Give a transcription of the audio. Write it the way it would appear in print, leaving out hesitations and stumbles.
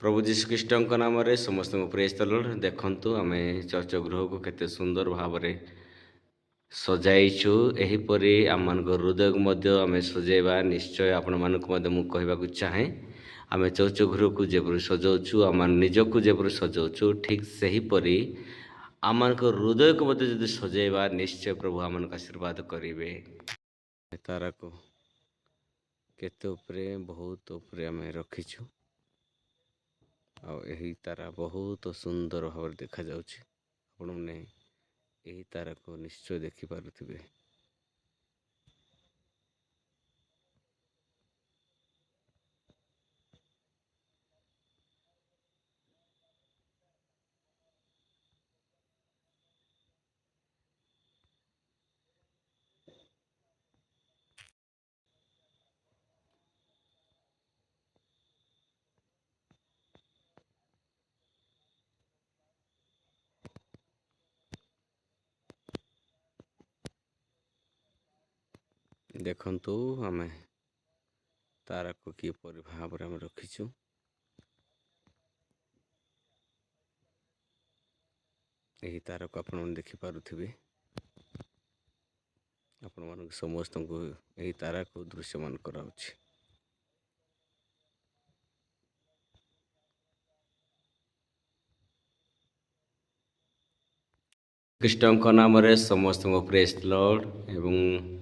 प्रभु जीशुख्रीष्ट नाम समस्त praise the Lord. देखंतु आमे चर्च गृह को केते सुंदर भाव सजाइछु। एहीपरि आम हृदय को आम सजाइबा निश्चय आपण मानक कहवाक चाहे। आम चर्च गृह को जेपरि सजाउछु आम निजक जेपरि सजाउछु ठीक सेहीपरि आम हृदय को जदि सजाइबा निश्चय प्रभु आम आशीर्वाद करेंगे। तारा को केते उपरे बहुत उपरे आम रखीछु आही तारा बहुत सुंदर भाव देखा जाउछि। आपण मैंने यही तारा को निश्चय देखिपे। देखंतु आम तारा को किपर भाव आम रखीछु। यही तारा को आपण देखिपे। आपण मान समस्त को यही तारा को दृश्यमान कराउछि। ख्रीष्ट नाम समस्त प्रेज लॉर्ड एवं